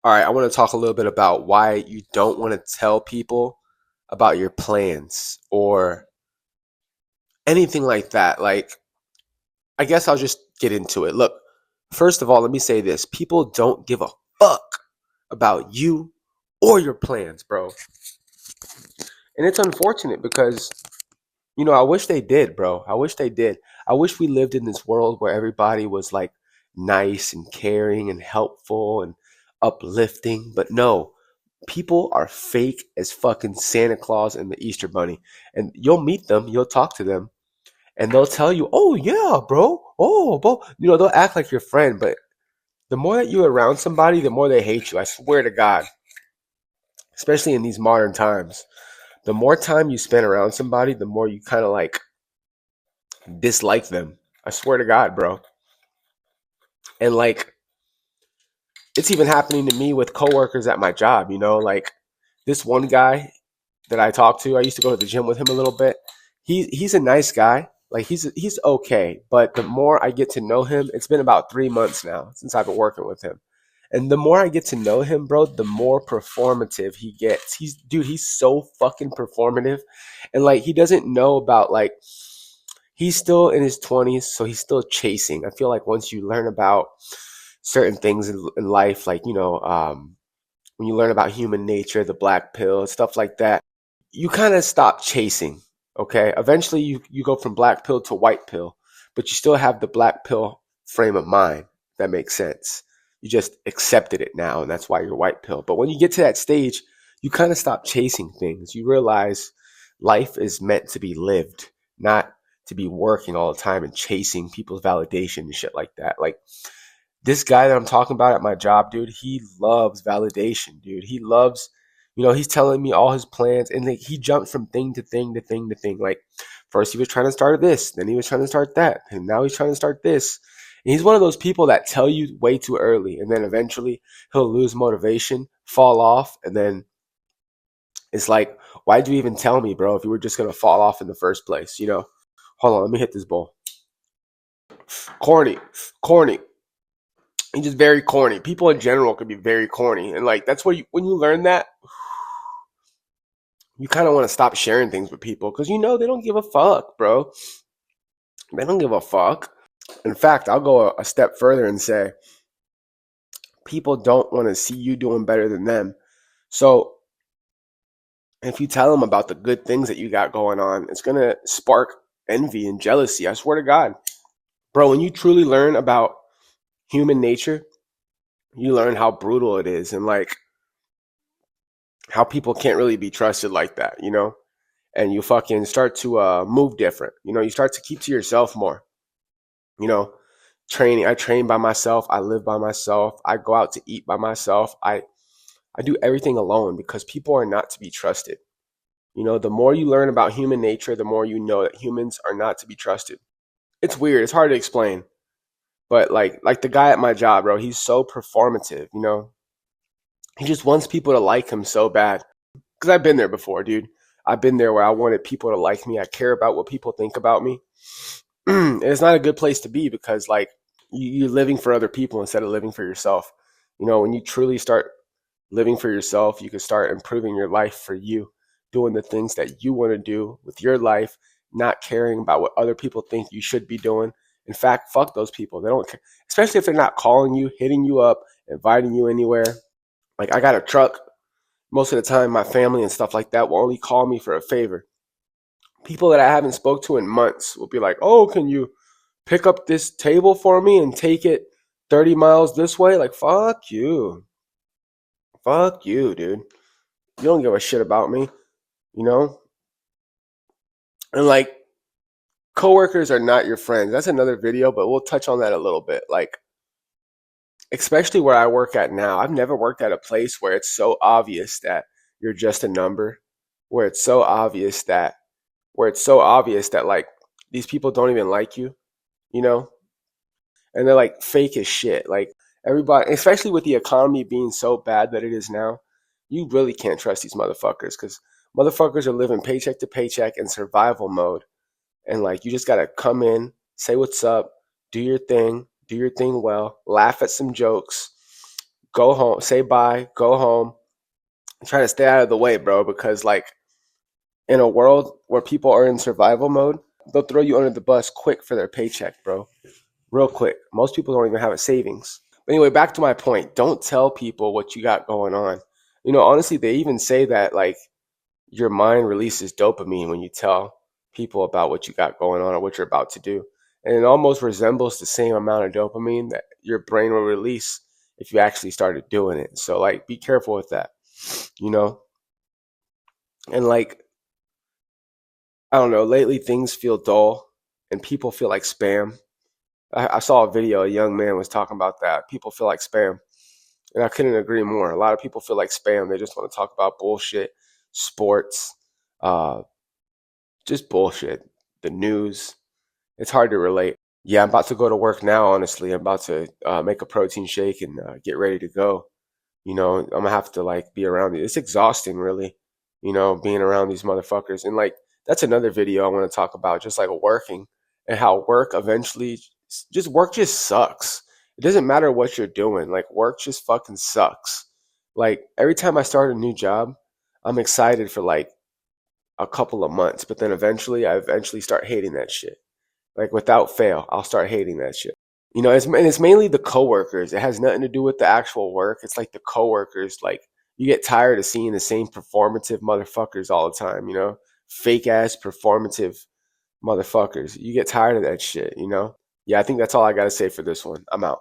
All right, I want to talk a little bit about why you don't want to tell people about your plans or anything like that. I guess I'll just get into it. Look, first of all, let me say this. People don't give a fuck about you or your plans, bro. And it's unfortunate because, I wish they did, bro. I wish they did. I wish we lived in this world where everybody was like nice and caring and helpful and uplifting. But no, people are fake as fucking Santa Claus and the Easter Bunny. And you'll meet them, you'll talk to them, and they'll tell you, oh, yeah, bro. Oh, bro. They'll act like your friend. But the more that you're around somebody, the more they hate you. I swear to God, especially in these modern times. The more time you spend around somebody, the more you kind of like dislike them. I swear to God, bro. And like, it's even happening to me with coworkers at my job, like this one guy that I talked to, I used to go to the gym with him a little bit. He's a nice guy. Like he's okay, but the more I get to know him, it's been about 3 months now since I've been working with him. And the more I get to know him, bro, the more performative he gets. He's so fucking performative. And like he doesn't know about like he's still in his 20s, so he's still chasing. I feel like once you learn about certain things in life, like, when you learn about human nature, the black pill, stuff like that, you kind of stop chasing. Okay. Eventually, you go from black pill to white pill, but you still have the black pill frame of mind. If that makes sense. You just accepted it now, and that's why you're white pill. But when you get to that stage, you kind of stop chasing things. You realize life is meant to be lived, not to be working all the time and chasing people's validation and shit like that. Like, this guy that I'm talking about at my job, dude, he loves validation, dude. He loves, he's telling me all his plans, and like he jumped from thing to thing to thing to thing. Like, first he was trying to start this, then he was trying to start that, and now he's trying to start this. And he's one of those people that tell you way too early, and then eventually he'll lose motivation, fall off, and then it's like, why'd you even tell me, bro, if you were just gonna fall off in the first place, Hold on, let me hit this bowl. Corny, corny. He's just very corny. People in general can be very corny, and like that's what when you learn that, you kind of want to stop sharing things with people because they don't give a fuck, bro. They don't give a fuck. In fact, I'll go a step further and say people don't want to see you doing better than them. So if you tell them about the good things that you got going on, it's gonna spark envy and jealousy. I swear to God, bro. When you truly learn about human nature, you learn how brutal it is, and like how people can't really be trusted like that. And you fucking start to move different. You start to keep to yourself more. You know, training. I train by myself. I live by myself. I go out to eat by myself. I do everything alone because people are not to be trusted. The more you learn about human nature, the more you know that humans are not to be trusted. It's weird. It's hard to explain. But like the guy at my job, bro, he's so performative. He just wants people to like him so bad. Because I've been there before, dude. I've been there where I wanted people to like me. I care about what people think about me. And it's not a good place to be because, like, you're living for other people instead of living for yourself. When you truly start living for yourself, you can start improving your life for you, doing the things that you want to do with your life, not caring about what other people think you should be doing. In fact, fuck those people. They don't care, especially if they're not calling you, hitting you up, inviting you anywhere. Like, I got a truck. Most of the time, my family and stuff like that will only call me for a favor. People that I haven't spoke to in months will be like, "Oh, can you pick up this table for me and take it 30 miles this way?" Like, fuck you. Fuck you, dude. You don't give a shit about me, you know? And like, coworkers are not your friends. That's another video, but we'll touch on that a little bit. Like, especially where I work at now, I've never worked at a place where it's so obvious that you're just a number, where it's so obvious that like these people don't even like you, you know? And they're like fake as shit. Like, everybody, especially with the economy being so bad that it is now, you really can't trust these motherfuckers because motherfuckers are living paycheck to paycheck in survival mode. And like, you just gotta come in, say what's up, do your thing well, laugh at some jokes, go home, say bye, go home, and try to stay out of the way, bro. Because like in a world where people are in survival mode, they'll throw you under the bus quick for their paycheck, bro. Real quick. Most people don't even have a savings. But anyway, back to my point. Don't tell people what you got going on. Honestly, they even say that like your mind releases dopamine when you tell people about what you got going on or what you're about to do. And it almost resembles the same amount of dopamine that your brain will release if you actually started doing it. So like be careful with that, you know? And like I don't know, lately things feel dull and people feel like spam. I saw a video, a young man was talking about that. People feel like spam. And I couldn't agree more. A lot of people feel like spam. They just want to talk about bullshit, sports, uh, just bullshit, the news. It's hard to relate. Yeah, I'm about to go to work now, honestly. I'm about to make a protein shake and get ready to go. I'm gonna have to like be around it. It's exhausting, really, being around these motherfuckers. And like, that's another video I want to talk about, just like working and how work eventually, just work just sucks. It doesn't matter what you're doing. Like, work just fucking sucks. Like, every time I start a new job, I'm excited for like a couple of months, but then I eventually start hating that shit. Like without fail, I'll start hating that shit. And it's mainly the coworkers. It has nothing to do with the actual work. It's like the coworkers. Like you get tired of seeing the same performative motherfuckers all the time. Fake ass performative motherfuckers. You get tired of that shit. Yeah, I think that's all I gotta say for this one. I'm out.